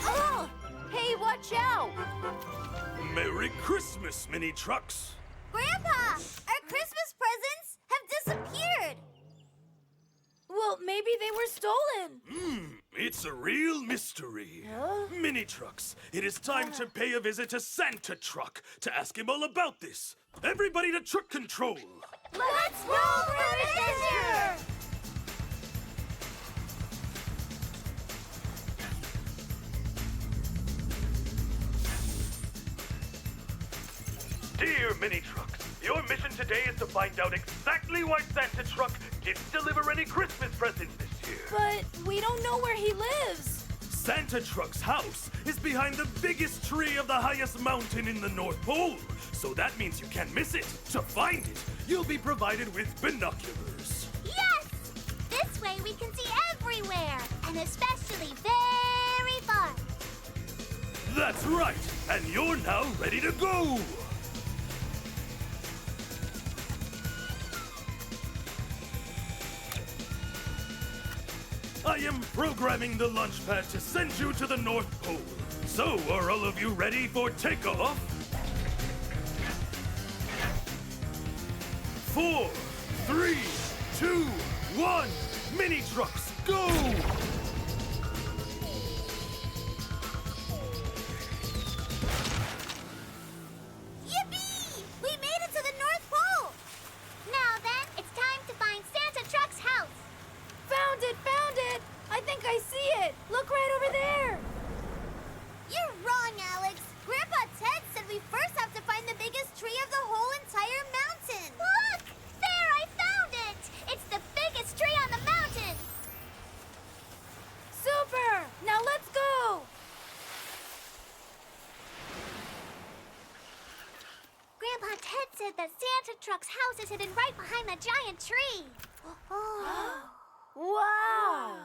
Oh! Hey, watch out! Merry Christmas, mini trucks. Grandpa, our Christmas presents have disappeared. Well, maybe they were stolen. It's a real mystery. Mini trucks, it is time to pay a visit to Santa Truck to ask him all about this. Everybody to truck control. Let's roll for adventure! Dear Mini Trucks, your mission today is to find out exactly why Santa Truck didn't deliver any Christmas presents this year. But we don't know where he lives. Santa Truck's house is behind the biggest tree of the highest mountain in the North Pole, so that means you can't miss it. To find it, you'll be provided with binoculars. Yes! This way we can see everywhere, and especially very far. That's right, and you're now ready to go. I am programming the launch pad to send you to the North Pole. So, are all of you ready for takeoff? 4, 3, 2, 1, mini trucks, go! Yippee! We made it to the North Pole! Now then, it's time to find Santa Truck's house. Found it! Found it! I think I see it. Look right over there. You're wrong, Alex. Grandpa Ted said we first have to find the biggest tree of the whole entire mountain. Look! There, I found it! It's the biggest tree on the mountain! Super! Now let's go! Grandpa Ted said that Santa Truck's house is hidden right behind the giant tree. Oh. Wow!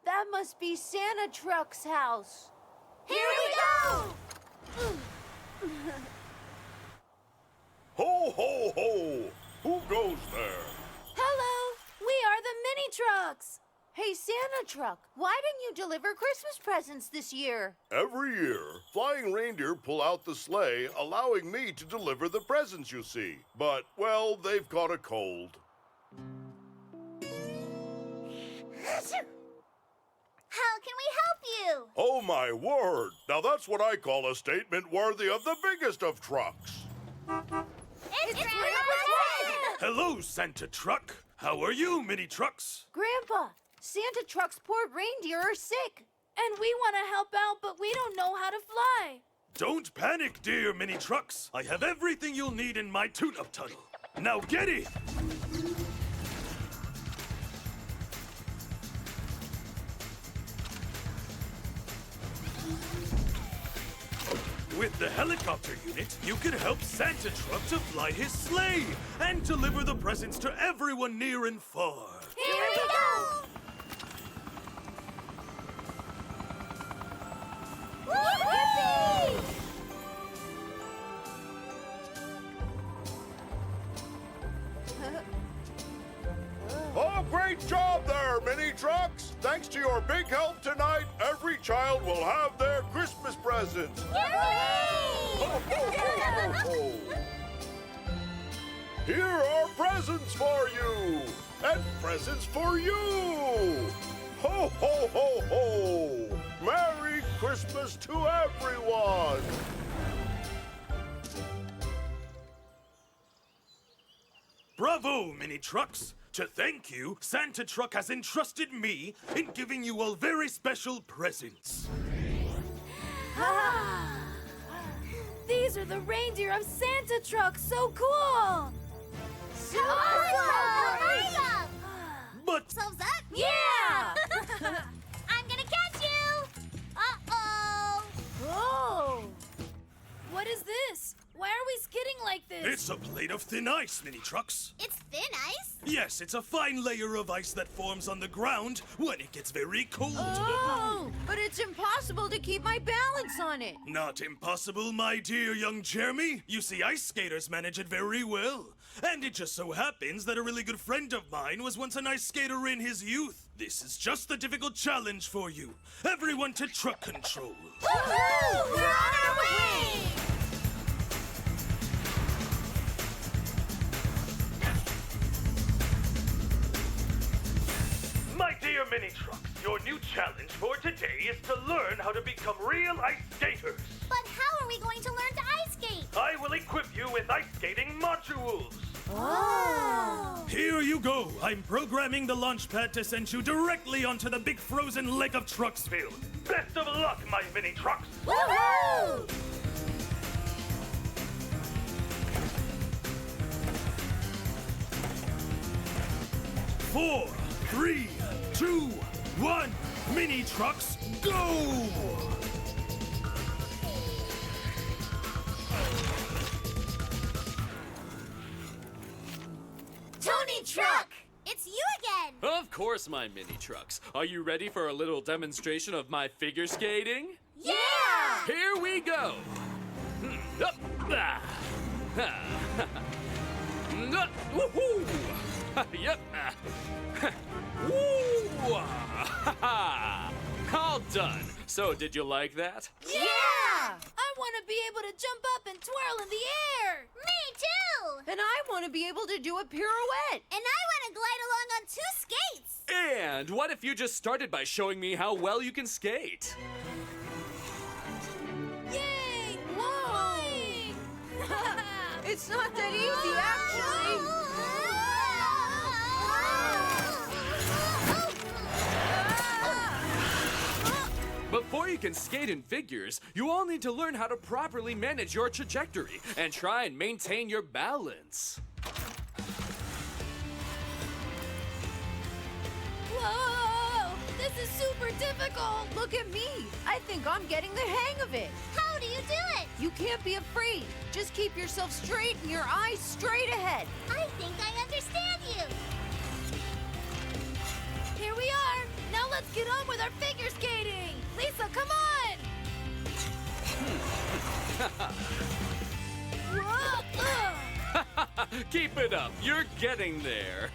That must be Santa Truck's house. Here we go! Ho, ho, ho! Who goes there? Hello! We are the mini trucks! Hey, Santa Truck, why didn't you deliver Christmas presents this year? Every year, flying reindeer pull out the sleigh, allowing me to deliver the presents, you see. But, well, they've caught a cold. How can we help you? Oh, my word! Now that's what I call a statement worthy of the biggest of trucks. It's Grandpa Ted! Hello, Santa Truck. How are you, mini trucks? Grandpa, Santa Truck's poor reindeer are sick. And we want to help out, but we don't know how to fly. Don't panic, dear mini trucks. I have everything you'll need in my tune-up tunnel. Now get it! With the helicopter unit, you can help Santa Truck to fly his sleigh and deliver the presents to everyone near and far. Here we go! Yippee! Oh, great job there, mini trucks! Thanks to your big help tonight, every child will have their Christmas presents. Ho, ho, ho, ho, ho. Here are presents for you, and presents for you. Ho, ho, ho, ho! Merry Christmas to everyone! Bravo, mini trucks! To thank you, Santa Truck has entrusted me in giving you all very special presents. These are the reindeer of Santa Truck. So cool! So awesome! But Selves up? Yeah! I'm gonna catch you! Uh-oh! Oh! What is this? Why are we skidding like this? it's a plate of thin ice, mini trucks. It's thin ice? Yes, it's a fine layer of ice that forms on the ground when it gets very cold. Oh! But it's impossible to keep my balance on it. Not impossible, my dear young Jeremy. You see, ice skaters manage it very well. And it just so happens that a really good friend of mine was once an ice skater in his youth. This is just the difficult challenge for you. Everyone to truck control. Woohoo! We're on our way! My dear mini trucks, your new challenge for today is to learn how to become real ice skaters. But how are we going to learn to ice skate? I will equip you with ice skating modules. Oh! Here you go. I'm programming the launch pad to send you directly onto the big frozen lake of Trucksville. Best of luck, my mini trucks. Woohoo! 4, 3, 2, 1. Mini trucks, go! Tony Truck! It's you again! Of course, my mini trucks. Are you ready for a little demonstration of my figure skating? Yeah! Here we go. Up, ah. Ha. Woohoo! Yep. Woo! All done. So, did you like that? Yeah! I want to be able to jump up and twirl in the air. Me too! And I want to be able to do a pirouette. And I want to glide along on 2 skates! And what if you just started by showing me how well you can skate? Yay! Flying! It's not that easy, actually. Before you can skate in figures, you all need to learn how to properly manage your trajectory and try and maintain your balance. Whoa! This is super difficult. Look at me. I think I'm getting the hang of it. How do you do it? You can't be afraid. Just keep yourself straight and your eyes straight ahead. I think I understand you. Here we are. Now let's get on with our figure skating. Lisa, come on. Whoa, Keep it up. You're getting there.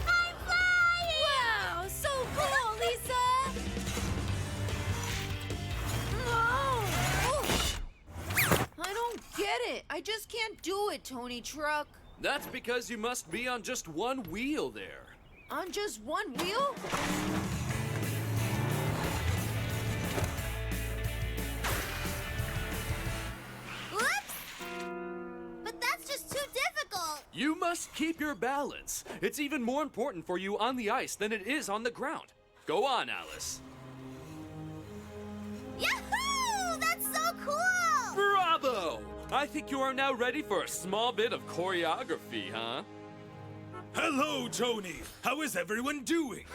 I'm flying! Wow, so cool, Lisa. Oh. I don't get it. I just can't do it, Tony Truck. That's because you must be on just one wheel there. On just one wheel? Whoops! But that's just too difficult. You must keep your balance. It's even more important for you on the ice than it is on the ground. Go on, Alice. Yahoo! That's so cool! Bravo! I think you are now ready for a small bit of choreography, huh? Hello, Tony. How is everyone doing?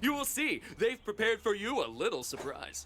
You will see. They've prepared for you a little surprise.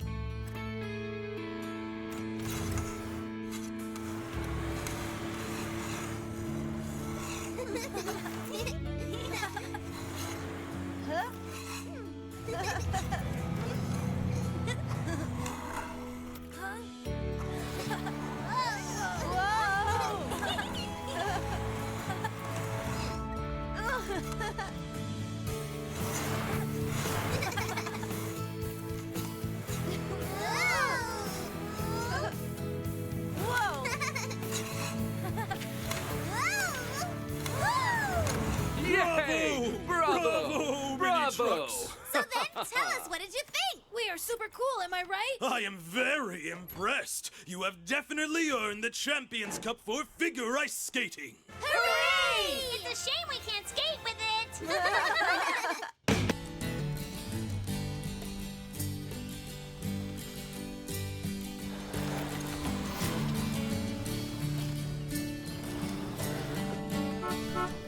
Yay! Bravo, mini trucks. So then, tell us, what did you think? We are super cool, am I right? I am very impressed. You have definitely earned the Champions Cup for figure ice skating. Hooray! It's a shame we can't skate with it.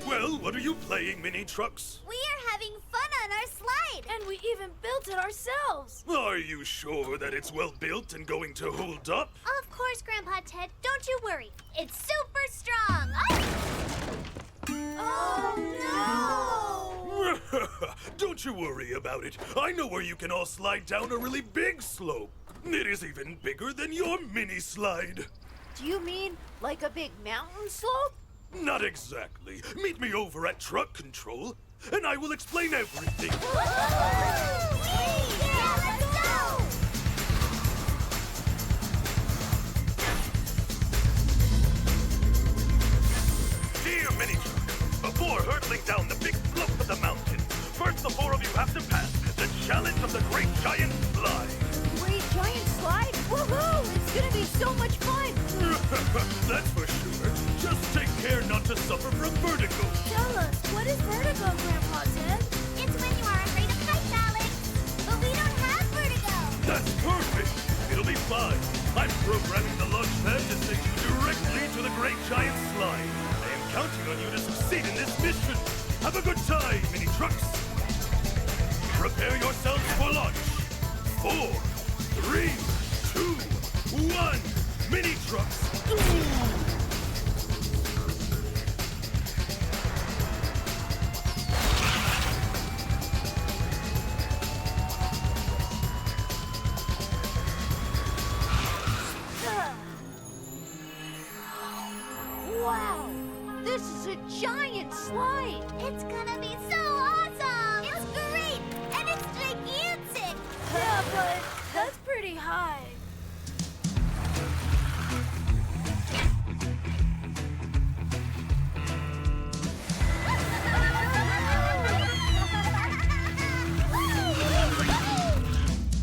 Well, what are you playing, mini trucks? We are having fun on our slide. And we even built it ourselves. Are you sure that it's well built and going to hold up? Of course, Grandpa Ted. Don't you worry. It's super strong. Oh, no! Don't you worry about it. I know where you can all slide down a really big slope. It is even bigger than your mini slide. Do you mean like a big mountain slope? Not exactly. Meet me over at truck control, and I will explain everything. Yeah, let's go! Dear mini truck, before hurtling down the big slope of the mountain, first the four of you have to pass the challenge of the Great Giant Slide. Great giant slide? Woohoo! It's gonna be so much fun! That's for sure. Just take care not to suffer from vertigo. Tell us, what is vertigo, Grandpa Ted? It's when you are afraid of heights, Alex. But we don't have vertigo. That's perfect. It'll be fine. I'm programming the launch pad to send you directly to the Great Giant Slide. I am counting on you to succeed in this mission. Have a good time, mini trucks. Prepare yourselves for launch. 4, 3, 2, 1. Mini trucks. Wow! This is a giant slide! It's gonna be so awesome! It's great! And it's gigantic! Yeah, but that's pretty high.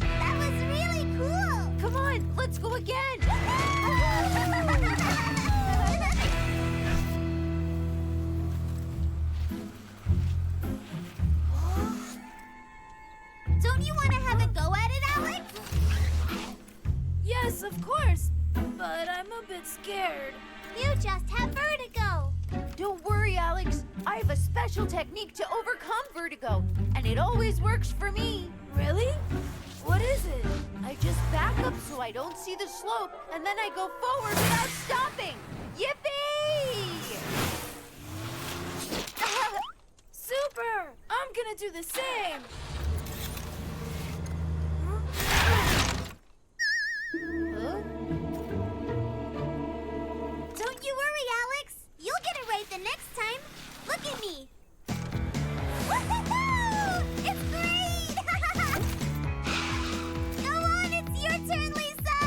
That was really cool! Come on, let's go again! Don't you want to have a go at it, Alex? Yes, of course, but I'm a bit scared. You just have vertigo. Don't worry, Alex. I have a special technique to overcome vertigo, and it always works for me. Really? What is it? I just back up so I don't see the slope, and then I go forward without stopping. Yippee! Super! I'm gonna do the same. Huh? Don't you worry, Alex. You'll get it right the next time. Look at me. Woo-hoo-hoo! It's great! Go on, it's your turn, Lisa.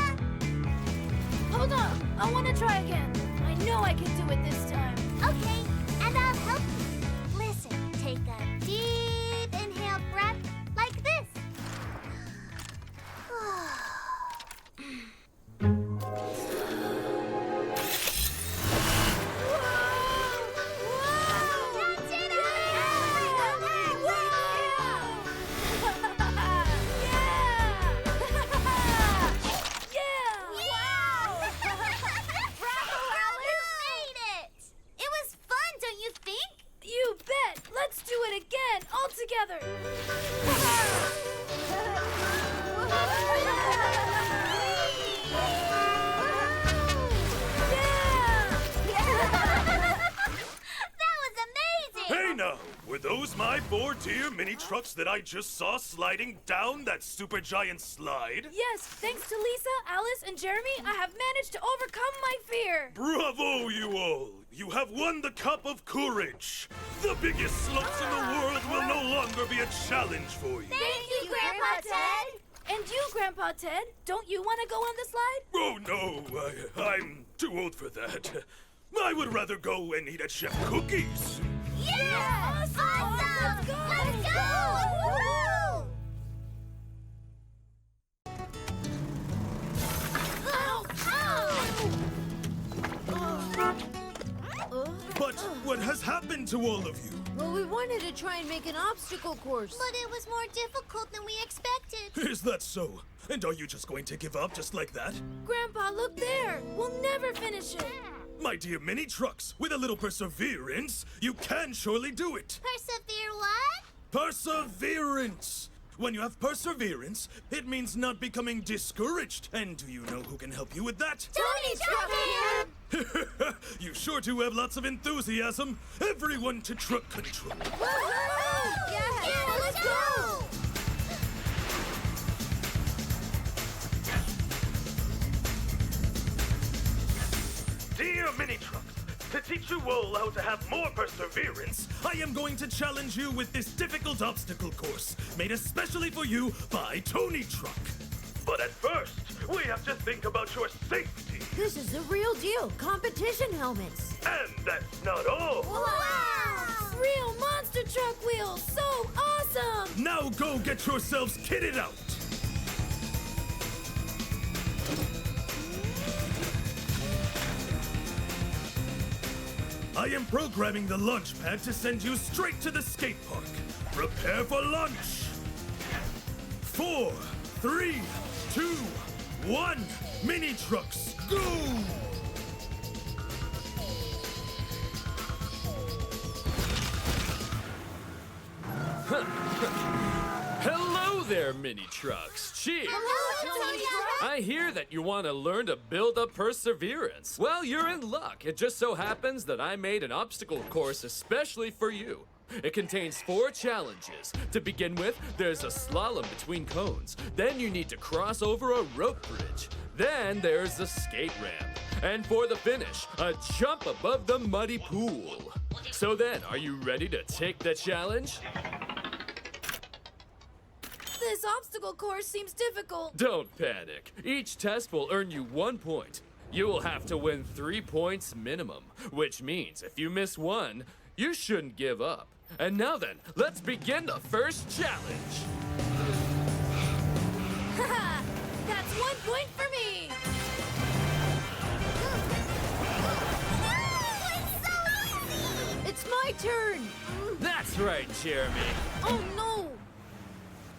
Hold on, I want to try again. I know I can do it this time. Okay, and I'll help you. Listen, take a deep inhale breath like this. That's it, You bet! Let's do it again, all together! That was amazing! Hey now! Were those my 4 dear mini trucks that I just saw sliding down that super giant slide? Yes, thanks to Lisa, Alice, and Jeremy, I have managed to overcome my fear! Bravo, you all! You have won the Cup of Courage! The biggest slopes in the world will no longer be a challenge for you! Thank you, Grandpa Ted! And you, Grandpa Ted, don't you want to go on the slide? Oh no, I'm too old for that. I would rather go and eat at Chef Cookie's. Yeah! Awesome! Let's go! Let's go! Woo! But what has happened to all of you? Well, we wanted to try and make an obstacle course. But it was more difficult than we expected. Is that so? And are you just going to give up just like that? Grandpa, look there! We'll never finish it! My dear mini trucks, with a little perseverance, you can surely do it. Persevere what? Perseverance! When you have perseverance, it means not becoming discouraged. And do you know who can help you with that? Tony Truckhand! You sure do have lots of enthusiasm. Everyone to truck control. Yeah, let's go! Now, mini trucks, to teach you all how to have more perseverance, I am going to challenge you with this difficult obstacle course made especially for you by Tony Truck. But at first, we have to think about your safety. This is the real deal. Competition helmets. And that's not all. Wow! Real monster truck wheels. So awesome! Now go get yourselves kitted out. I am programming the launch pad to send you straight to the skate park. Prepare for launch. 4, 3, 2, 1. Mini trucks, go! Hello there, mini trucks. Cheers! I hear that you want to learn to build up perseverance. Well, you're in luck. It just so happens that I made an obstacle course especially for you. It contains 4 challenges. To begin with, there's a slalom between cones. Then you need to cross over a rope bridge. Then there's a skate ramp. And for the finish, a jump above the muddy pool. So then, are you ready to take the challenge? This obstacle course seems difficult. Don't panic. Each test will earn you 1 point. You will have to win 3 points minimum, which means if you miss one, you shouldn't give up. And now then, let's begin the first challenge. Haha! That's 1 point for me! It's my turn! That's right, Jeremy. Oh no!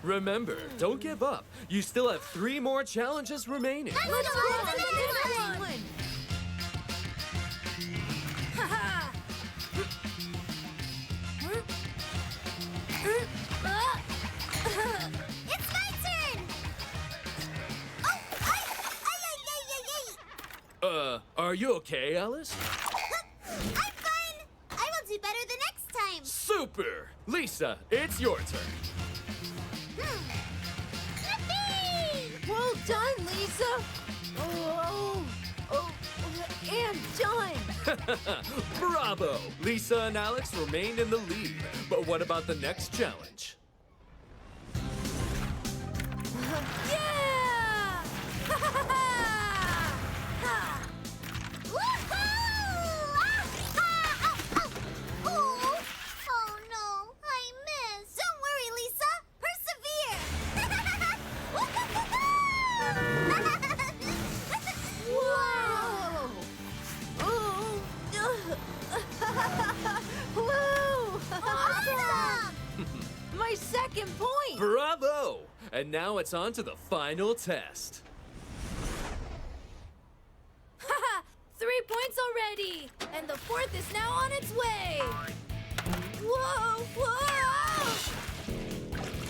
Remember, don't give up. You still have 3 more challenges remaining. Let's go to the next one! Haha! It's my turn! Oh, ay. Are you okay, Alice? I'm fine! I will do better the next time! Super! Lisa, it's your turn. Yippee! Well done, Lisa! And done! Bravo! Lisa and Alex remained in the lead. But what about the next challenge? Yeah! Woohoo! Oh no, I missed. Don't worry, Lisa. Persevere. Wow! Woo! Awesome! My second point! Bravo! And now it's on to the final test. Haha! 3 points already! And the 4th is now on its way! Whoa! Whoa!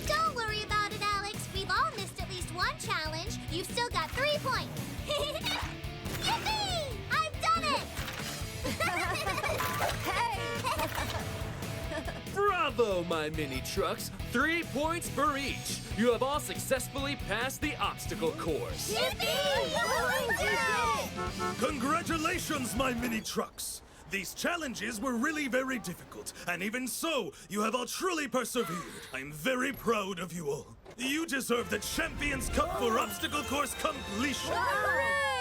Don't worry about it, Alex. We've all missed at least one challenge. You've still got 3 points. Yippee! I've done it! Hey! Bravo, my mini trucks! 3 points for each. You have all successfully passed the obstacle course. Yippee! We did it! Congratulations, my mini trucks! These challenges were really very difficult, and even so, you have all truly persevered. I'm very proud of you all. You deserve the Champions Cup for obstacle course completion. Hooray!